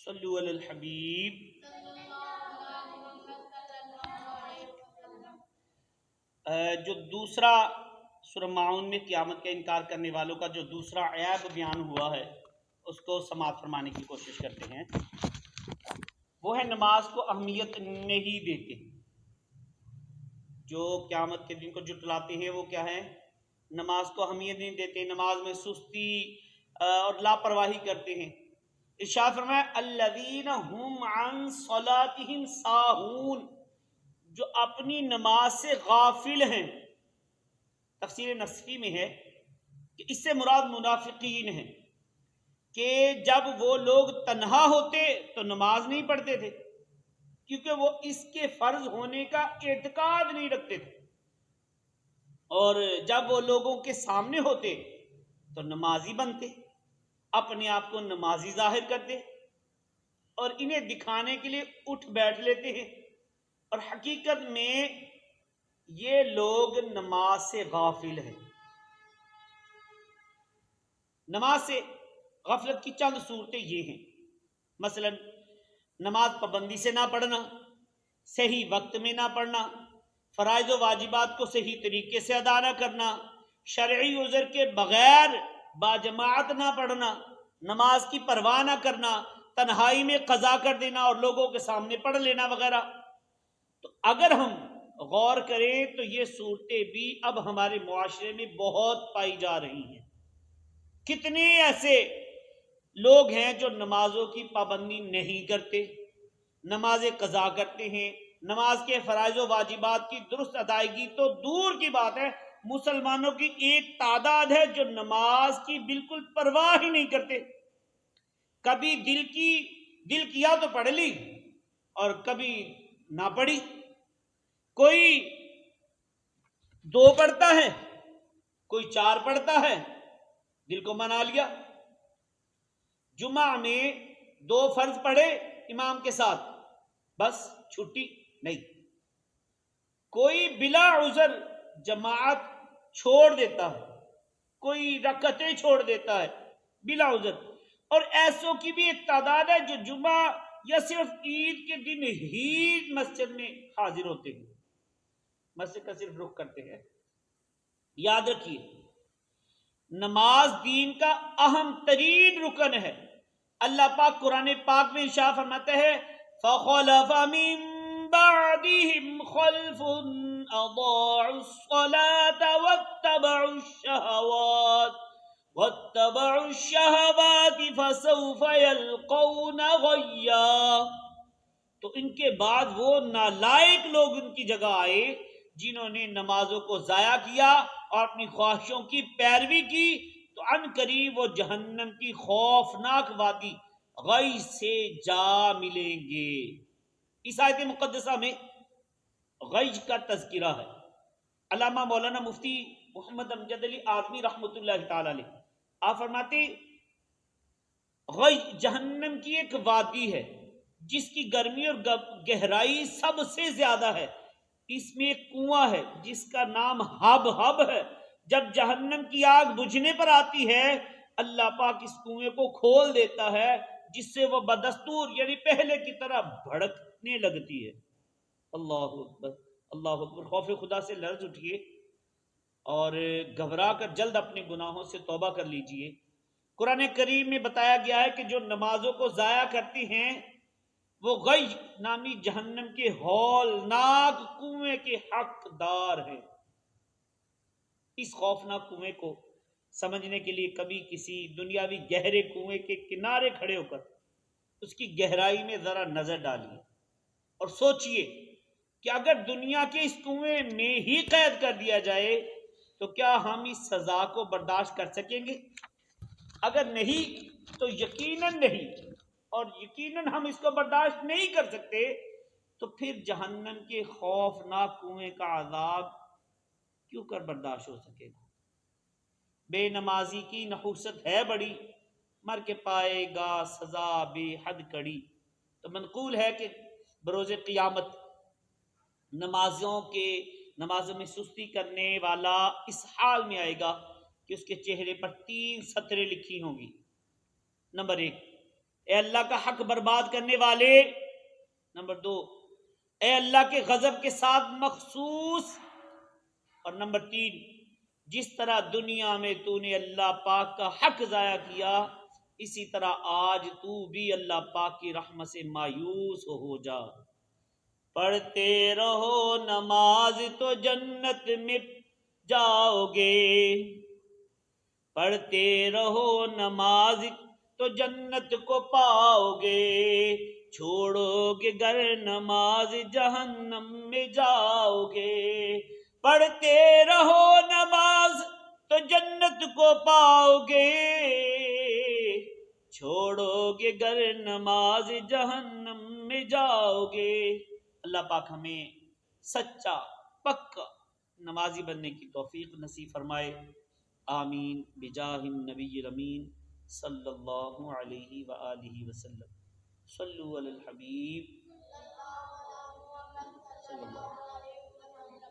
صلو علی الحبیب۔ جو دوسرا سورہ معون میں قیامت کا انکار کرنے والوں کا جو دوسرا عیب بیان ہوا ہے اس کو سماعت فرمانے کی کوشش کرتے ہیں۔ وہ ہے نماز کو اہمیت نہیں دیتے۔ جو قیامت کے دن کو جھٹلاتے ہیں وہ کیا ہے؟ نماز کو اہمیت نہیں دیتے، نماز میں سستی اور لاپرواہی کرتے ہیں۔ ارشاد فرمایا الذین هم عن صلاتهم ساہون، جو اپنی نماز سے غافل ہیں۔ تفسیر نصفی میں ہے کہ اس سے مراد منافقین ہیں کہ جب وہ لوگ تنہا ہوتے تو نماز نہیں پڑھتے تھے کیونکہ وہ اس کے فرض ہونے کا اعتقاد نہیں رکھتے تھے، اور جب وہ لوگوں کے سامنے ہوتے تو نمازی بنتے، اپنے آپ کو نمازی ظاہر کرتے اور انہیں دکھانے کے لیے اٹھ بیٹھ لیتے ہیں، اور حقیقت میں یہ لوگ نماز سے غافل ہیں۔ نماز سے غفلت کی چند صورتیں یہ ہیں، مثلا نماز پابندی سے نہ پڑھنا، صحیح وقت میں نہ پڑھنا، فرائض و واجبات کو صحیح طریقے سے ادا نہ کرنا، شرعی عذر کے بغیر باجماعت نہ پڑھنا، نماز کی پرواہ نہ کرنا، تنہائی میں قضا کر دینا اور لوگوں کے سامنے پڑھ لینا وغیرہ۔ تو اگر ہم غور کریں تو یہ صورتیں بھی اب ہمارے معاشرے میں بہت پائی جا رہی ہیں۔ کتنے ایسے لوگ ہیں جو نمازوں کی پابندی نہیں کرتے، نمازیں قضا کرتے ہیں، نماز کے فرائض و واجبات کی درست ادائیگی تو دور کی بات ہے، مسلمانوں کی ایک تعداد ہے جو نماز کی بالکل پرواہ ہی نہیں کرتے۔ کبھی دل کیا تو پڑھ لی اور کبھی نہ پڑھی، کوئی 2 پڑھتا ہے، کوئی 4 پڑھتا ہے، دل کو منا لیا۔ جمعہ میں 2 فرض پڑھے امام کے ساتھ، بس چھٹی نہیں۔ کوئی بلا عذر جماعت چھوڑ دیتا ہے، کوئی رکعتیں چھوڑ دیتا ہے بلا عذر، اور ایسوں کی بھی ایک تعداد ہے جو جمعہ یا صرف عید کے دن ہی مسجد میں حاضر ہوتے ہیں، مسجد کا صرف رخ کرتے ہیں۔ یاد رکھیے نماز دین کا اہم ترین رکن ہے۔ اللہ پاک قرآن پاک میں ارشاد فرماتے ہیں فَخَلَفَ مِن بَعْدِهِمْ خَلْفٌ أَضَاعُوا الصَّلَاةَ وَاتَّبَعُوا الشَّهَوَاتِ فَسَوْفَ يَلْقَوْنَ غَيًّا۔ تو ان کے بعد وہ نالائق لوگ ان کی جگہ آئے جنہوں نے نمازوں کو ضائع کیا اور اپنی خواہشوں کی پیروی کی، تو عن قریب وہ جہنم کی خوفناک وادی غی سے جا ملیں گے۔ اس آیت مقدسہ میں غی کا تذکرہ ہے۔ علامہ مولانا مفتی محمد امجد علی اعظمی رحمۃ اللہ تعالی علیہ آپ فرماتے غی جہنم کی ایک وادی ہے جس کی گرمی اور گہرائی سب سے زیادہ ہے۔ اس میں ایک کنواں ہے جس کا نام ہب ہے۔ جب جہنم کی آگ بجھنے پر آتی ہے اللہ پاک اس کنویں کو کھول دیتا ہے جس سے وہ بدستور یعنی پہلے کی طرح بھڑکنے لگتی ہے۔ اللہ اکبر، اللہ اکبر۔ خوف خدا سے لرز اٹھیے اور گھبرا کر جلد اپنے گناہوں سے توبہ کر لیجئے۔ قرآن کریم میں بتایا گیا ہے کہ جو نمازوں کو ضائع کرتی ہیں وہ غی نامی جہنم کے ہولناک کنویں کے حقدار ہیں۔ اس خوفناک کنویں کو سمجھنے کے لیے کبھی کسی دنیاوی گہرے کنویں کے کنارے کھڑے ہو کر اس کی گہرائی میں ذرا نظر ڈالیے اور سوچئے کہ اگر دنیا کے اس کنویں میں ہی قید کر دیا جائے تو کیا ہم اس سزا کو برداشت کر سکیں گے؟ اگر نہیں تو یقیناً نہیں، اور یقیناً ہم اس کو برداشت نہیں کر سکتے، تو پھر جہنم کے خوفناک کنویں کا عذاب کیوں کر برداشت ہو سکے گا؟ بے نمازی کی نحوست ہے بڑی، مر کے پائے گا سزا بے حد کڑی۔ تو منقول ہے کہ بروز قیامت نمازوں میں سستی کرنے والا اس حال میں آئے گا کہ اس کے چہرے پر 3 سطریں لکھی ہوں گی۔ نمبر 1، اے اللہ کا حق برباد کرنے والے۔ نمبر 2، اے اللہ کے غضب کے ساتھ مخصوص۔ اور نمبر 3، جس طرح دنیا میں تو نے اللہ پاک کا حق ضائع کیا، اسی طرح آج تو بھی اللہ پاک کی رحمت سے مایوس ہو جا۔ پڑھتے رہو نماز تو جنت میں جاؤ گے، پڑھتے رہو نماز تو جنت کو پاؤ گے، چھوڑو گے گر نماز جہنم میں جاؤ گے۔ پڑھتے رہو نماز تو جنت کو پاؤ گے، چھوڑو گے گر نماز جہنم میں جاؤ گے۔ اللہ پاک ہمیں سچا پکا نمازی بننے کی توفیق نصیب فرمائے، آمین بجاہ النبی الامین صلی اللہ علیہ وآلہ وسلم۔ صلو علی الحبیب